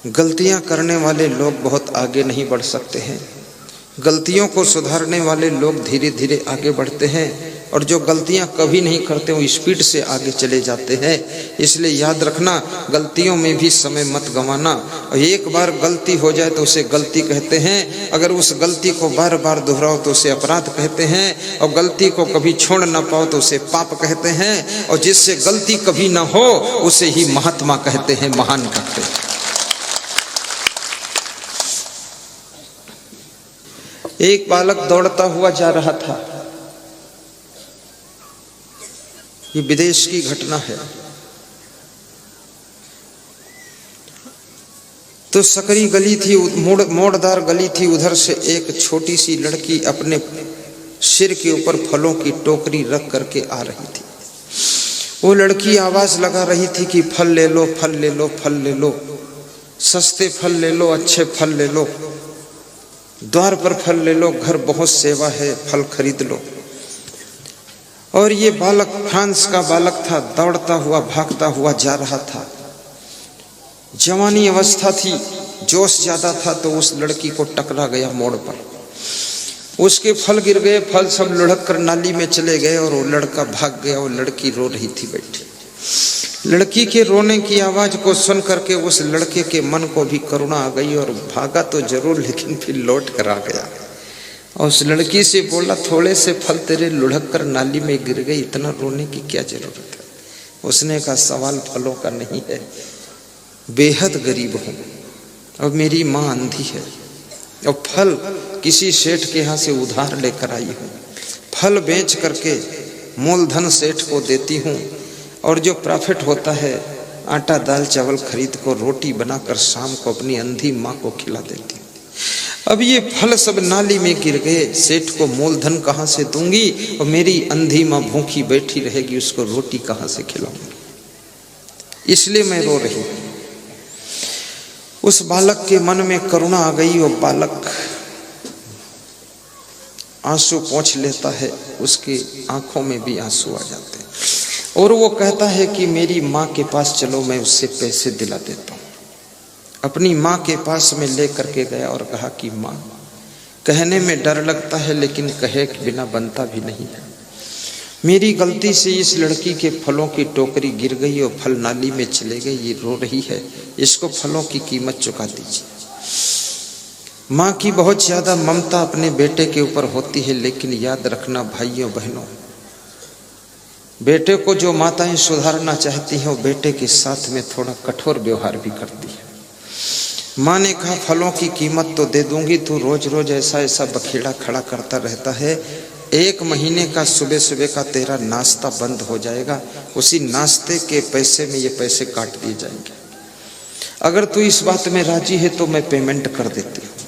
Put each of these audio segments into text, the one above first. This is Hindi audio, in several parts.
गलतियां करने वाले लोग बहुत आगे नहीं बढ़ सकते हैं, गलतियों को सुधारने वाले लोग धीरे धीरे आगे बढ़ते हैं, और जो गलतियां कभी नहीं करते वो स्पीड से आगे चले जाते हैं। इसलिए याद रखना, गलतियों में भी समय मत गंवाना। और एक बार गलती हो जाए तो उसे गलती कहते हैं, अगर उस गलती को बार बार दोहराओ तो उसे अपराध कहते हैं, और गलती को कभी छोड़ ना पाओ तो उसे पाप कहते हैं, और जिससे गलती कभी ना हो उसे ही महात्मा कहते हैं, महान कहते हैं। एक बालक दौड़ता हुआ जा रहा था, ये विदेश की घटना है। तो सकरी गली थी, मोड़दार गली थी, उधर से एक छोटी सी लड़की अपने सिर के ऊपर फलों की टोकरी रख करके आ रही थी। वो लड़की आवाज लगा रही थी कि फल ले लो, फल ले लो, फल ले लो, सस्ते फल ले लो, अच्छे फल ले लो, द्वार पर फल ले लो, घर बहुत सेवा है, फल खरीद लो। और ये बालक फ्रांस का बालक था, दौड़ता हुआ भागता हुआ जा रहा था। जवानी अवस्था थी, जोश ज्यादा था, तो उस लड़की को टकरा गया मोड़ पर। उसके फल गिर गए, फल सब लुढ़क कर नाली में चले गए, और वो लड़का भाग गया। वो लड़की रो रही थी बैठी। लड़की के रोने की आवाज को सुन करके उस लड़के के मन को भी करुणा आ गई, और भागा तो जरूर लेकिन फिर लौट कर आ गया। और उस लड़की से बोला, थोड़े से फल तेरे लुढ़क कर नाली में गिर गए, इतना रोने की क्या जरूरत है। उसने कहा, सवाल फलों का नहीं है, बेहद गरीब हूं और मेरी माँ अंधी है, और फल किसी सेठ के यहाँ से उधार लेकर आई हूँ। फल बेच करके मूलधन सेठ को देती हूँ, और जो प्रॉफिट होता है आटा दाल चावल खरीद को रोटी बनाकर शाम को अपनी अंधी माँ को खिला देती हूँ। अब ये फल सब नाली में गिर गए, सेठ को मूलधन कहाँ से दूंगी, और मेरी अंधी माँ भूखी बैठी रहेगी, उसको रोटी कहाँ से खिलाऊंगी, इसलिए मैं रो रही हूँ। उस बालक के मन में करुणा आ गई, वो बालक आंसू पोंछ लेता है, उसकी आंखों में भी आंसू आ जाते हैं, और वो कहता है कि मेरी माँ के पास चलो, मैं उससे पैसे दिला देता हूँ। अपनी माँ के पास में ले करके गया और कहा कि माँ, कहने में डर लगता है लेकिन कहे के बिना बनता भी नहीं है। मेरी गलती से इस लड़की के फलों की टोकरी गिर गई और फल नाली में चले गए, ये रो रही है, इसको फलों की कीमत चुका दीजिए। माँ की बहुत ज्यादा ममता अपने बेटे के ऊपर होती है, लेकिन याद रखना भाइयों बहनों, बेटे को जो माताएं सुधारना चाहती हैं वो बेटे के साथ में थोड़ा कठोर व्यवहार भी करती है। माँ ने कहा, फलों की कीमत तो दे दूंगी, तू रोज रोज ऐसा ऐसा बखेड़ा खड़ा करता रहता है, 1 महीने का सुबह सुबह का तेरा नाश्ता बंद हो जाएगा, उसी नाश्ते के पैसे में ये पैसे काट दिए जाएंगे। अगर तू इस बात में राजी है तो मैं पेमेंट कर देती हूँ।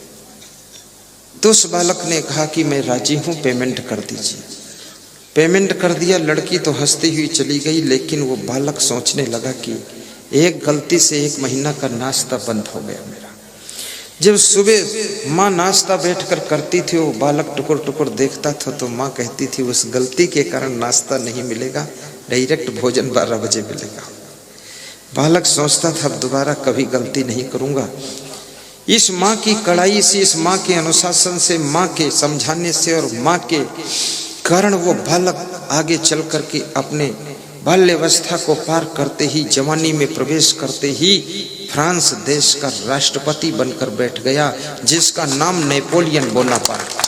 तो उस बालक ने कहा कि मैं राजी हूँ, पेमेंट कर दीजिए। पेमेंट कर दिया। लड़की तो हंसती हुई चली गई, लेकिन वो बालक सोचने लगा कि एक गलती से 1 महीना का नाश्ता बंद हो गया मेरा। जब सुबह माँ नाश्ता बैठकर करती थी, वो बालक टुकुर टुकुर देखता था, तो माँ कहती थी उस गलती के कारण नाश्ता नहीं मिलेगा, डायरेक्ट भोजन 12 बजे मिलेगा। बालक सोचता था अब दोबारा कभी गलती नहीं करूँगा। इस माँ की कड़ाई से, इस माँ के अनुशासन से, माँ के समझाने से और माँ के कारण वो बालक आगे चल करके अपने बाल्यावस्था को पार करते ही, जवानी में प्रवेश करते ही फ्रांस देश का राष्ट्रपति बनकर बैठ गया, जिसका नाम नेपोलियन बोनापार्ट।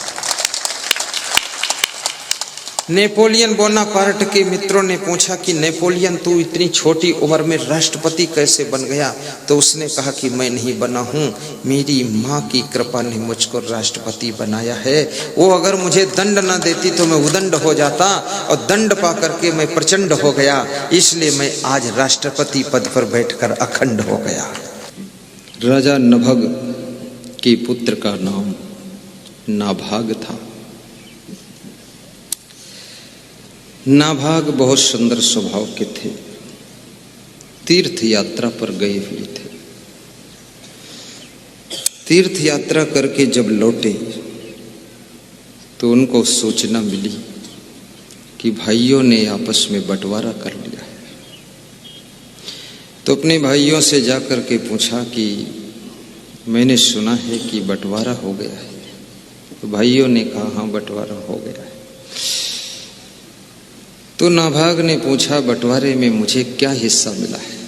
नेपोलियन बोनापार्ट के मित्रों ने पूछा कि नेपोलियन तू इतनी छोटी उम्र में राष्ट्रपति कैसे बन गया? तो उसने कहा कि मैं नहीं बना हूँ, मेरी माँ की कृपा ने मुझको राष्ट्रपति बनाया है। वो अगर मुझे दंड ना देती तो मैं उदंड हो जाता, और दंड पा करके मैं प्रचंड हो गया, इसलिए मैं आज राष्ट्रपति पद पर बैठकर अखंड हो गया। राजा नभग के पुत्र का नाम नाभाग था। नाभाग बहुत सुंदर स्वभाव के थे, तीर्थ यात्रा पर गए हुए थे। तीर्थ यात्रा करके जब लौटे तो उनको सूचना मिली कि भाइयों ने आपस में बंटवारा कर लिया है। तो अपने भाइयों से जाकर के पूछा कि मैंने सुना है कि बंटवारा हो गया है। तो भाइयों ने कहा हाँ बंटवारा हो गया है। तो नाभाग ने पूछा बंटवारे में मुझे क्या हिस्सा मिला है?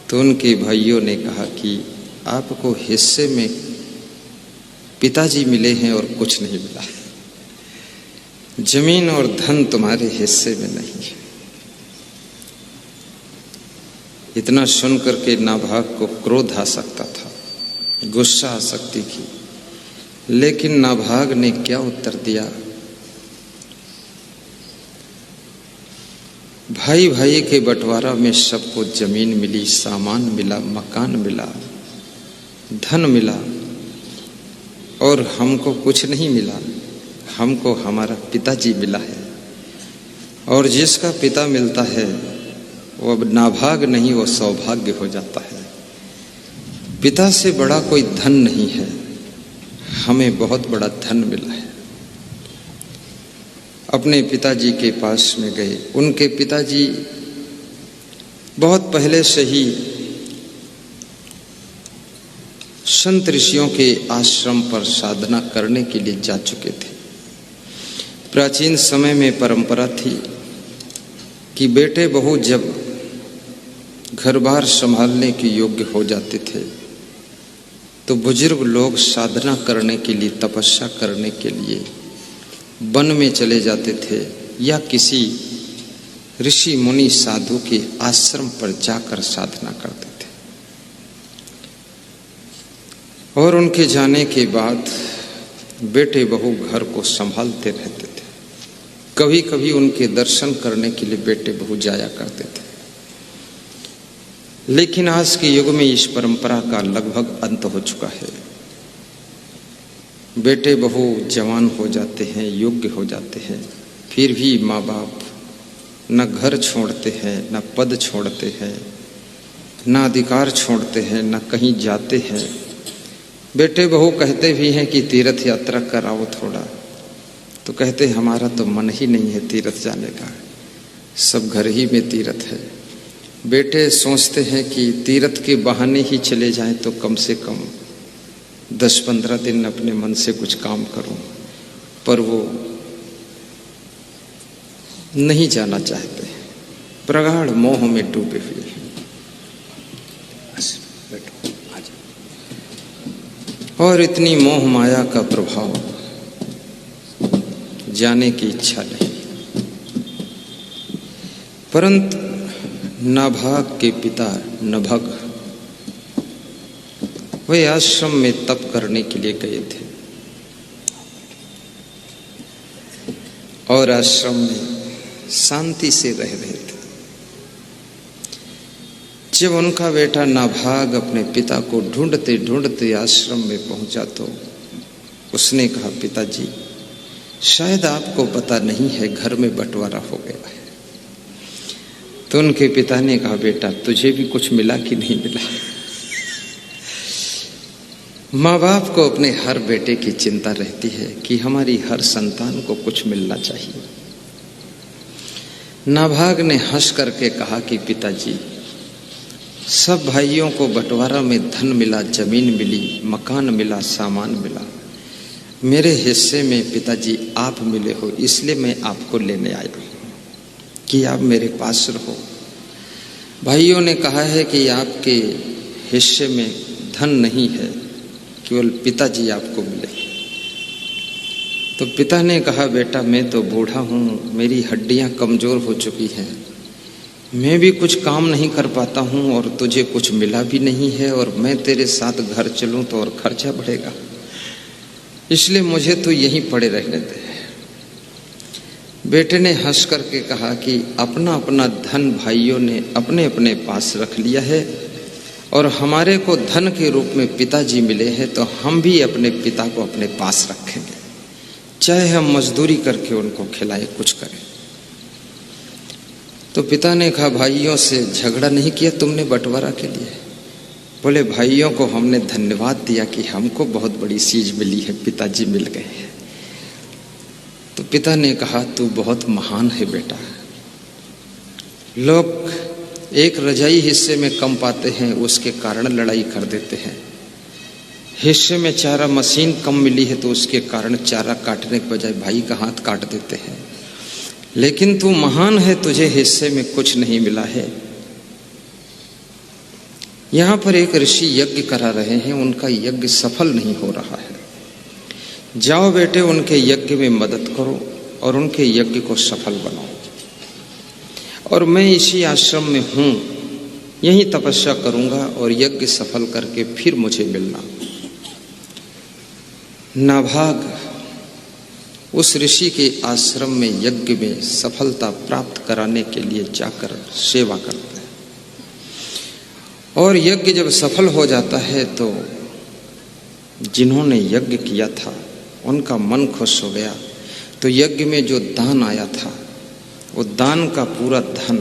तो उनके भाइयों ने कहा कि आपको हिस्से में पिताजी मिले हैं और कुछ नहीं मिला है, जमीन और धन तुम्हारे हिस्से में नहीं है। इतना सुनकर के नाभाग को क्रोध आ सकता था, गुस्सा आ सकती थी, लेकिन नाभाग ने क्या उत्तर दिया? भाई भाई के बंटवारा में सबको जमीन मिली, सामान मिला, मकान मिला, धन मिला, और हमको कुछ नहीं मिला। हमको हमारा पिताजी मिला है, और जिसका पिता मिलता है वो अब नाभाग नहीं, वो सौभाग्य हो जाता है। पिता से बड़ा कोई धन नहीं है, हमें बहुत बड़ा धन मिला है। अपने पिताजी के पास में गए। उनके पिताजी बहुत पहले से ही संत ऋषियों के आश्रम पर साधना करने के लिए जा चुके थे। प्राचीन समय में परंपरा थी कि बेटे बहू जब घर बार संभालने के योग्य हो जाते थे तो बुजुर्ग लोग साधना करने के लिए, तपस्या करने के लिए वन में चले जाते थे या किसी ऋषि मुनि साधु के आश्रम पर जाकर साधना करते थे। और उनके जाने के बाद बेटे बहू घर को संभालते रहते थे। कभी कभी उनके दर्शन करने के लिए बेटे बहू जाया करते थे। लेकिन आज के युग में इस परंपरा का लगभग अंत हो चुका है। बेटे बहू जवान हो जाते हैं, योग्य हो जाते हैं, फिर भी माँ बाप न घर छोड़ते हैं, न पद छोड़ते हैं, न अधिकार छोड़ते हैं, न कहीं जाते हैं। बेटे बहू कहते भी हैं कि तीर्थ यात्रा कराओ थोड़ा, तो कहते हमारा तो मन ही नहीं है तीर्थ जाने का, सब घर ही में तीर्थ है। बेटे सोचते हैं कि तीर्थ के बहाने ही चले जाएं तो कम से कम 10-15 दिन अपने मन से कुछ काम करूं, पर वो नहीं जाना चाहते, प्रगाढ़ मोह में डूबे हुए हैं। और इतनी मोह माया का प्रभाव, जाने की इच्छा नहीं। परंतु नाभाग के पिता नभग वे आश्रम में तप करने के लिए गए थे और आश्रम में शांति से रह रहे थे। जब उनका बेटा नाभाग अपने पिता को ढूंढते ढूंढते आश्रम में पहुंचा तो उसने कहा, पिताजी शायद आपको पता नहीं है घर में बंटवारा हो गया है। तो उनके पिता ने कहा, बेटा तुझे भी कुछ मिला कि नहीं मिला? माँ बाप को अपने हर बेटे की चिंता रहती है कि हमारी हर संतान को कुछ मिलना चाहिए। नाभाग ने हंस करके कहा कि पिताजी सब भाइयों को बंटवारा में धन मिला, जमीन मिली, मकान मिला, सामान मिला, मेरे हिस्से में पिताजी आप मिले हो, इसलिए मैं आपको लेने आया हूँ कि आप मेरे पास रहो। भाइयों ने कहा है कि आपके हिस्से में धन नहीं है, केवल पिताजी आपको मिले। तो पिता ने कहा, बेटा मैं तो बूढ़ा हूँ, मेरी हड्डियाँ कमज़ोर हो चुकी हैं, मैं भी कुछ काम नहीं कर पाता हूँ और तुझे कुछ मिला भी नहीं है, और मैं तेरे साथ घर चलूँ तो और खर्चा बढ़ेगा, इसलिए मुझे तो यहीं पड़े रहने दे। बेटे ने हंस करके कहा कि अपना अपना धन भाइयों ने अपने अपने पास रख लिया है और हमारे को धन के रूप में पिताजी मिले हैं, तो हम भी अपने पिता को अपने पास रखेंगे, चाहे हम मजदूरी करके उनको खिलाएं, कुछ करें। तो पिता ने कहा, भाइयों से झगड़ा नहीं किया तुमने बंटवारा के लिए? बोले, भाइयों को हमने धन्यवाद दिया कि हमको बहुत बड़ी चीज मिली है, पिताजी मिल गए हैं। तो पिता ने कहा, तू बहुत महान है बेटा, लोग एक रजाई हिस्से में कम पाते हैं, उसके कारण लड़ाई कर देते हैं। हिस्से में चारा मशीन कम मिली है तो उसके कारण चारा काटने के बजाय भाई का हाथ काट देते हैं। लेकिन तू महान है, तुझे हिस्से में कुछ नहीं मिला है। यहाँ पर एक ऋषि यज्ञ करा रहे हैं, उनका यज्ञ सफल नहीं हो रहा है। जाओ बेटे, उनके यज्ञ में मदद करो और उनके यज्ञ को सफल बनाओ। और मैं इसी आश्रम में हूँ, यहीं तपस्या करूँगा और यज्ञ सफल करके फिर मुझे मिलना। नाभाग उस ऋषि के आश्रम में यज्ञ में सफलता प्राप्त कराने के लिए जाकर सेवा करते हैं। और यज्ञ जब सफल हो जाता है तो जिन्होंने यज्ञ किया था उनका मन खुश हो गया। तो यज्ञ में जो दान आया था, वो दान का पूरा धन,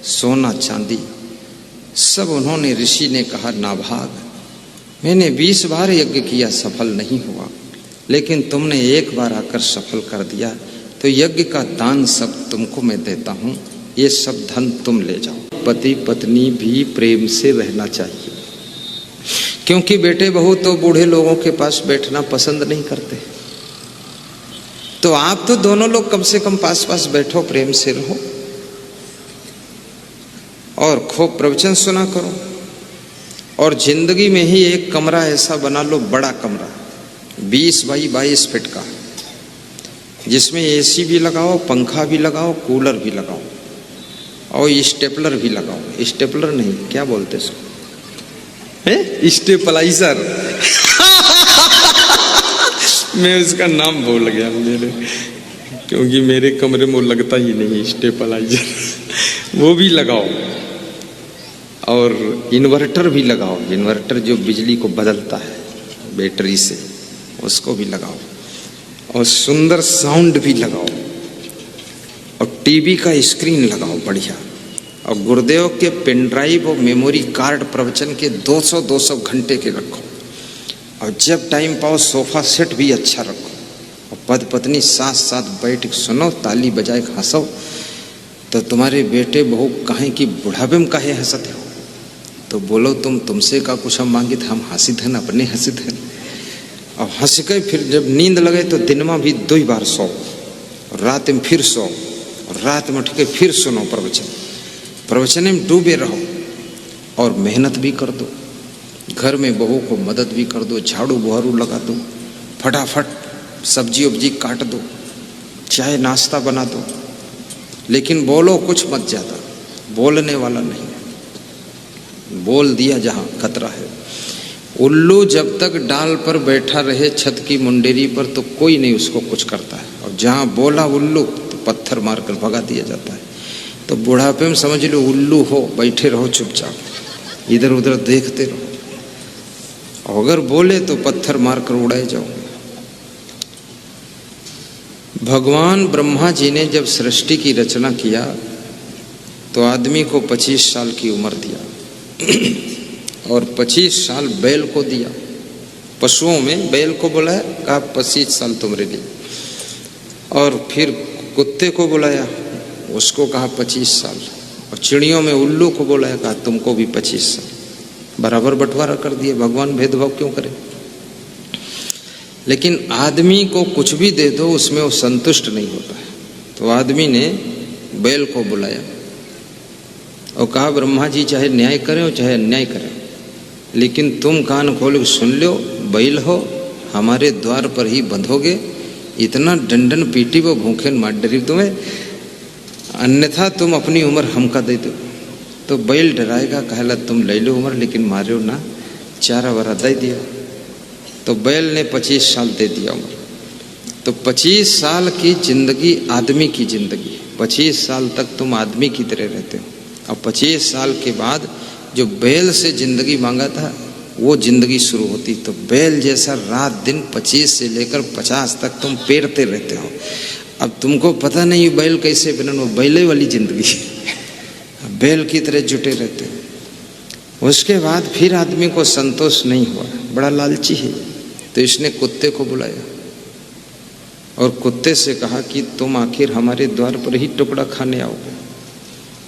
सोना चांदी सब उन्होंने, ऋषि ने कहा नाभाग, मैंने 20 बार यज्ञ किया, सफल नहीं हुआ, लेकिन तुमने एक बार आकर सफल कर दिया, तो यज्ञ का दान सब तुमको मैं देता हूँ, ये सब धन तुम ले जाओ। पति पत्नी भी प्रेम से रहना चाहिए, क्योंकि बेटे बहू तो बूढ़े लोगों के पास बैठना पसंद नहीं करते। तो आप तो दोनों लोग कम से कम पास पास बैठो, प्रेम से रहो और खूब प्रवचन सुना करो। और जिंदगी में ही एक कमरा ऐसा बना लो, बड़ा कमरा 20 बाई 22 फीट का, जिसमें एसी भी लगाओ, पंखा भी लगाओ, कूलर भी लगाओ और स्टेपलर भी लगाओ। स्टेपलर नहीं, क्या बोलते इसको, स्टेपलाइजर मैं उसका नाम भूल गया मेरे, क्योंकि मेरे कमरे में लगता ही नहीं स्टेपलाइजर वो भी लगाओ। और इन्वर्टर भी लगाओ, इन्वर्टर जो बिजली को बदलता है बैटरी से, उसको भी लगाओ। और सुंदर साउंड भी लगाओ और टीवी का स्क्रीन लगाओ बढ़िया। और गुरुदेव के पेन ड्राइव और मेमोरी कार्ड प्रवचन के 200-200 घंटे के रखो। और जब टाइम पाओ सोफा सेट भी अच्छा रखो। और पति पत्नी साथ साथ बैठ के सुनो, ताली बजाए हंसो। तो तुम्हारे बेटे बहू कहें कि बुढ़ापे में काहे हंसते हो, तो बोलो तुमसे का कुछ हम मांगे थे, हम हंसी थे, अपने हंसी थे। और हंस के फिर जब नींद लगे तो दिन में भी 2 बार सो, और रात में फिर सो, और रात में उठ के फिर सुनो प्रवचन। प्रवचन में डूबे रहो और मेहनत भी कर दो, घर में बहू को मदद भी कर दो, झाड़ू बुहारू लगा दो, फटाफट सब्जी उब्जी काट दो, चाहे नाश्ता बना दो। लेकिन बोलो कुछ मत ज़्यादा, बोलने वाला नहीं, बोल दिया जहाँ खतरा है। उल्लू जब तक डाल पर बैठा रहे छत की मुंडेरी पर तो कोई नहीं उसको कुछ करता है, और जहाँ बोला उल्लू तो पत्थर मारकर भगा दिया जाता है। तो बुढ़ापे में समझ लो उल्लू हो, बैठे रहो चुपचाप, इधर उधर देखते रहो, और अगर बोले तो पत्थर मारकर उड़ाए जाओ। भगवान ब्रह्मा जी ने जब सृष्टि की रचना किया तो आदमी को 25 साल की उम्र दिया और 25 साल बैल को दिया। पशुओं में बैल को बुलाया, कहा 25 साल तुम्हारे लिए। और फिर कुत्ते को बुलाया, उसको कहा 25 साल। और चिड़ियों में उल्लू को बुलाया, कहा तुमको भी 25 साल। बराबर बंटवारा कर दिए। भगवान भेदभाव क्यों करे? लेकिन आदमी को कुछ भी दे दो उसमें वो संतुष्ट नहीं होता है। तो आदमी ने बैल को बुलाया और कहा ब्रह्मा जी चाहे न्याय करें और चाहे अन्याय करें, लेकिन तुम कान खोल के सुन लो, बैल हो, हमारे द्वार पर ही बंधोगे, इतना डंडन पीटी वो भूखे मार डरी तुम्हें, अन्यथा तुम अपनी उम्र हमका दे दो। तो बैल डराएगा, कहला तुम ले लो उम्र लेकिन मारो ना, चारा वरा दे दिया। तो बैल ने 25 साल दे दिया उम्र। तो 25 साल की जिंदगी आदमी की जिंदगी, 25 साल तक तुम आदमी की तरह रहते हो। और 25 साल के बाद जो बैल से जिंदगी मांगा था वो जिंदगी शुरू होती। तो बैल जैसा रात दिन 25 से लेकर 50 तक तुम पेरते रहते हो। अब तुमको पता नहीं बैल कैसे बने, वो बैले वाली जिंदगी बैल की तरह जुटे रहते हो। उसके बाद फिर आदमी को संतोष नहीं हुआ, बड़ा लालची है, तो इसने कुत्ते को बुलाया और कुत्ते से कहा कि तुम आखिर हमारे द्वार पर ही टुकड़ा खाने आओगे।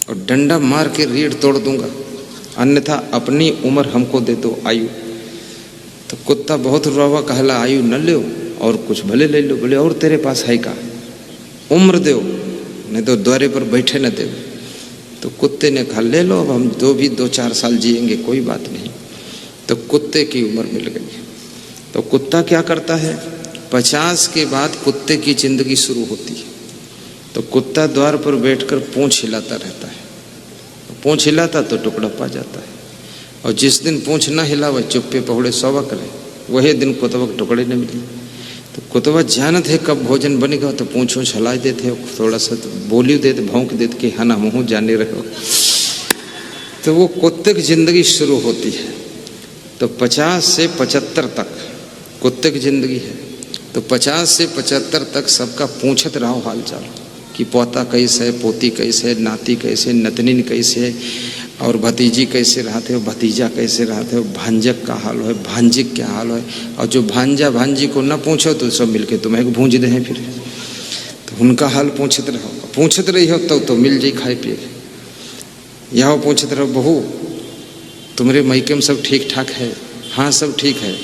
और डंडा मार के रीढ़ तोड़ दूंगा, अन्यथा अपनी उम्र हमको दे दो आयु। तो कुत्ता बहुत रुआ कहला, आयु न लो और कुछ भले ले लो। बोले और तेरे पास है का, उम्र दो नहीं तो द्वारे पर बैठे न दे। तो कुत्ते ने कहा ले लो, अब हम 2-4 साल जिएंगे, कोई बात नहीं। तो कुत्ते की उम्र मिल गई। तो कुत्ता क्या करता है, 50 के बाद कुत्ते की जिंदगी शुरू होती है। तो कुत्ता द्वार पर बैठकर पूंछ हिलाता रहता है, पूंछ हिलाता तो टुकड़ा पा जाता है, और जिस दिन पूंछ ना हिला वह चुप्पे पहुड़े सौवा करे, वही दिन कुतवा के टुकड़े न मिले। तो कुतवा जानत है कब भोजन बनेगा, तो पूंछो हिला देते हो, थोड़ा सा तो बोली देते, भौंक देते कि हाँ ना मुँह जाने रहे हो। तो वो कुत्ते की जिंदगी शुरू होती है। तो 50 से 75 तक कुत्ते की जिंदगी है। तो 50 से 75 तक सबका पूछत रहो हाल चाल कि पोता कैसे है, पोती कैसे है, नाती कैसे, नतनी कैसे है, और भतीजी कैसे रहते हो, भतीजा कैसे रहते हो, भांजक का हाल है, भांजिक क्या हाल है। और जो भांजा भांजी को न पूछो तो सब मिलके तुम्हें भूंज दे फिर। तो उनका हाल पूछत रहो, पूछत रही हो तो मिल जाई खाए पिए। यहाँ पूछत रहो, बहू तुम्हारे मैके में सब ठीक ठाक है? हाँ सब ठीक है।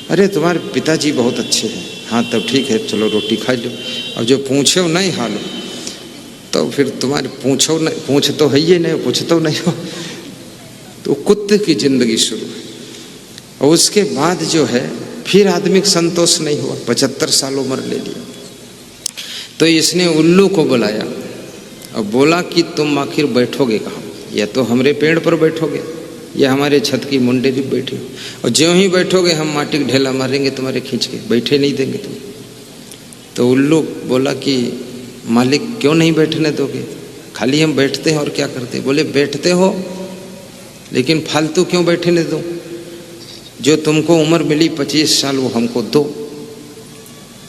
अरे तुम्हारे पिताजी बहुत अच्छे हैं। हाँ तब ठीक है, चलो रोटी खा लो। अब जो पूछो नहीं हाल तो फिर तुम्हारे पूछो नहीं, पूछ तो है ही नहीं, पूछ तो नहीं हो। तो कुत्ते की जिंदगी शुरू है। और उसके बाद जो है फिर आदमी संतोष नहीं हुआ, 75 साल उम्र ले लिया। तो इसने उल्लू को बुलाया और बोला कि तुम आखिर बैठोगे कहाँ, या तो हमारे पेड़ पर बैठोगे या हमारे छत की मुंडे भी बैठे हो, और ज्यों ही बैठोगे हम माटी का ढेला मारेंगे तुम्हारे खींच के, बैठे नहीं देंगे तुम। तो उल्लू बोला कि मालिक क्यों नहीं बैठने दोगे, खाली हम बैठते हैं और क्या करते। बोले बैठते हो लेकिन फालतू क्यों बैठने दो, जो तुमको उम्र मिली 25 साल वो हमको दो।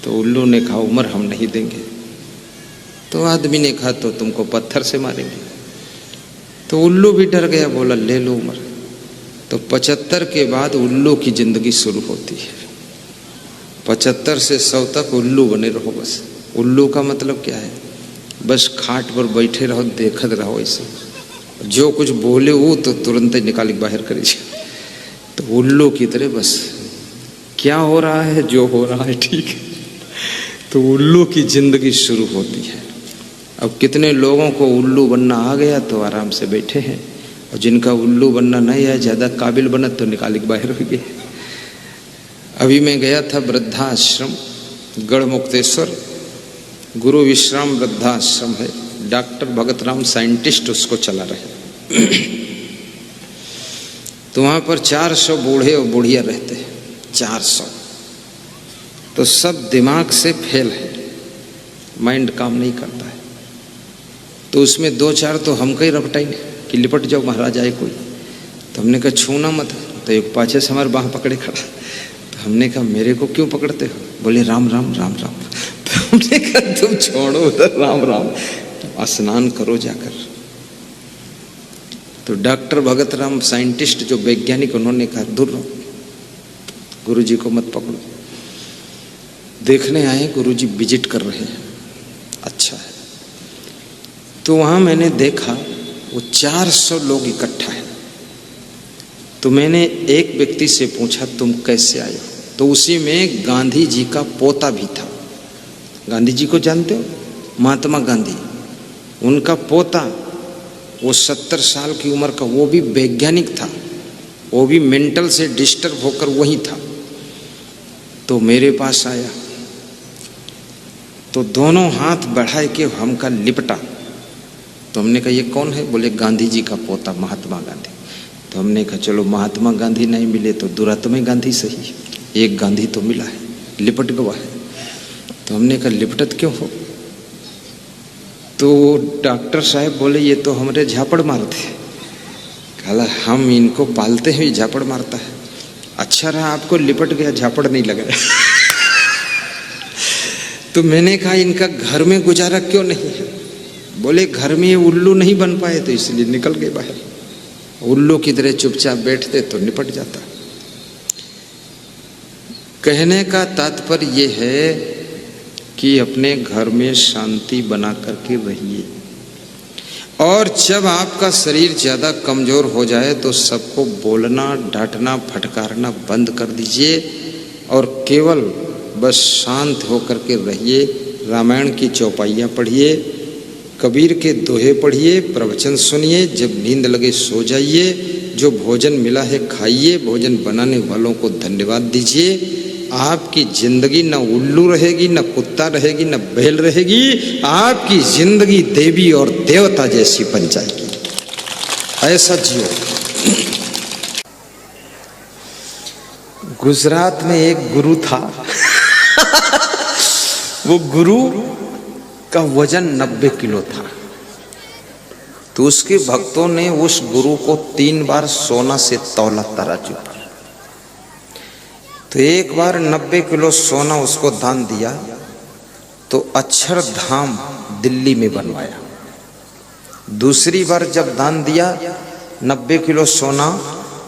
तो उल्लू ने कहा उम्र हम नहीं देंगे। तो आदमी ने कहा तो तुमको पत्थर से मारेंगे। तो उल्लू भी डर गया, बोला ले लो उम्र। तो 75 के बाद उल्लू की जिंदगी शुरू होती है। 75 से 100 तक उल्लू बने रहो बस। उल्लू का मतलब क्या है, बस खाट पर बैठे रहो, देखत रहो ऐसे, जो कुछ बोले वो तो तुरंत ही निकाल बाहर करी। तो उल्लू की तरह बस क्या हो रहा है, जो हो रहा है ठीक है। तो उल्लू की जिंदगी शुरू होती है। अब कितने लोगों को उल्लू बनना आ गया तो आराम से बैठे हैं, और जिनका उल्लू बनना नहीं है, ज़्यादा काबिल बना तो निकाल के बाहर हो गए। अभी मैं गया था वृद्धाश्रम गढ़मुक्तेश्वर, गुरु विश्राम वृद्धाश्रम है, डॉक्टर भगत राम साइंटिस्ट उसको चला रहे। तो वहाँ पर 400 बूढ़े और बुढ़िया रहते हैं, 400। तो सब दिमाग से फेल है, माइंड काम नहीं करता है। तो उसमें 2-4 तो हमको ही रपटाई कि लिपट जाओ महाराज आए कोई। तो हमने कहा छूना मत। तो एक पाछे से हमारे बाह पकड़े खड़ा। तो हमने कहा मेरे को क्यों पकड़ते हो? बोले राम राम राम राम। तो हमने कहा तुम छोड़ो उधर राम राम, तुम स्नान करो जाकर। तो डॉक्टर भगत राम साइंटिस्ट जो वैज्ञानिक, उन्होंने कहा दूर रहो, गुरु जी को मत पकड़ो। देखने आए, गुरु जी विजिट कर रहे हैं, अच्छा है। तो वहाँ मैंने देखा वो 400 लोग इकट्ठा है। तो मैंने एक व्यक्ति से पूछा तुम कैसे आए हो? तो उसी में गांधी जी का पोता भी था। गांधी जी को जानते हो, महात्मा गांधी, उनका पोता, वो 70 साल की उम्र का, वो भी वैज्ञानिक था, वो भी मेंटल से डिस्टर्ब होकर वही था। तो मेरे पास आया, तो दोनों हाथ बढ़ाए के हमका लिपटा। तो हमने कहा ये कौन है? बोले गांधी जी का पोता महात्मा गांधी। तो हमने कहा चलो महात्मा गांधी नहीं मिले तो दुरात्मा गांधी सही, एक गांधी तो मिला है, लिपट गवा है। तो हमने कहा लिपटत क्यों हो? तो डॉक्टर साहब बोले ये तो हमारे झापड़ मारते। कहा हम इनको पालते हैं, झापड़ मारता है। अच्छा रहा आपको लिपट गया, झापड़ नहीं लगा। तो मैंने कहा इनका घर में गुजारा क्यों नहीं है? बोले घर में ये उल्लू नहीं बन पाए तो इसलिए निकल गए बाहर। उल्लू की तरह चुपचाप बैठते तो निपट जाता। कहने का तात्पर्य ये है कि अपने घर में शांति बना करके रहिए। और जब आपका शरीर ज़्यादा कमज़ोर हो जाए तो सबको बोलना, डांटना, फटकारना बंद कर दीजिए और केवल बस शांत होकर के रहिए। रामायण की चौपाइयाँ पढ़िए, कबीर के दोहे पढ़िए, प्रवचन सुनिए, जब नींद लगे सो जाइए। जो भोजन मिला है खाइए, भोजन बनाने वालों को धन्यवाद दीजिए। आपकी जिंदगी न उल्लू रहेगी, न कुत्ता रहेगी, न बैल रहेगी, आपकी जिंदगी देवी और देवता जैसी बन जाएगी। ऐसा जियो। गुजरात में एक गुरु था वो गुरु का वजन 90 किलो था। तो उसके भक्तों ने उस गुरु को 3 बार सोना से तौला तराजू पर। तो एक बार 90 किलो सोना उसको दान दिया तो अक्षरधाम दिल्ली में बनवाया। दूसरी बार जब दान दिया 90 किलो सोना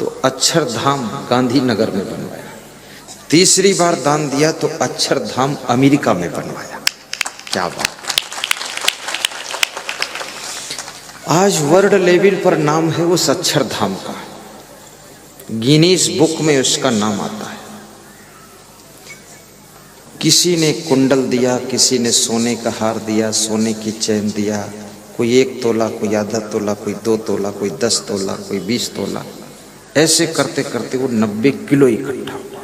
तो अक्षरधाम गांधीनगर में बनवाया। तीसरी बार दान दिया तो अक्षरधाम अमेरिका में बनवाया। क्या बात! आज वर्ल्ड लेवल पर नाम है उस अक्षरधाम का, गिनीज बुक में उसका नाम आता है। किसी ने कुंडल दिया, किसी ने सोने का हार दिया, सोने की चैन दिया, कोई 1 तोला, कोई आधा तोला, कोई 2 तोला, कोई 10 तोला, कोई 20 तोला। ऐसे करते करते वो 90 किलो इकट्ठा हुआ।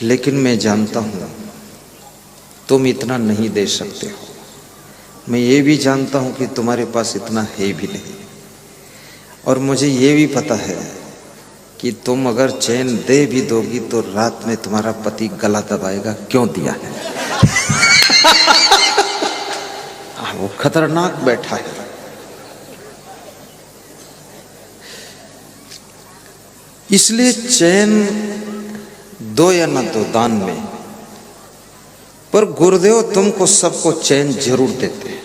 लेकिन मैं जानता हूं तुम इतना नहीं दे सकते हो। मैं ये भी जानता हूं कि तुम्हारे पास इतना है भी नहीं। और मुझे ये भी पता है कि तुम अगर चैन दे भी दोगी तो रात में तुम्हारा पति गला दबाएगा, क्यों दिया है। वो खतरनाक बैठा है। इसलिए चैन दो या न दो दान में, पर गुरुदेव तुमको सबको चैन जरूर देते हैं।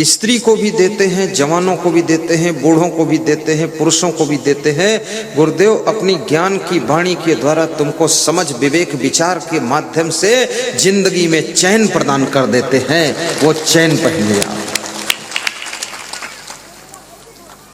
स्त्री को भी देते हैं, जवानों को भी देते हैं, बूढ़ों को भी देते हैं, पुरुषों को भी देते हैं। गुरुदेव अपनी ज्ञान की वाणी के द्वारा तुमको समझ, विवेक, विचार के माध्यम से जिंदगी में चैन प्रदान कर देते हैं। वो चैन पहनिए आप।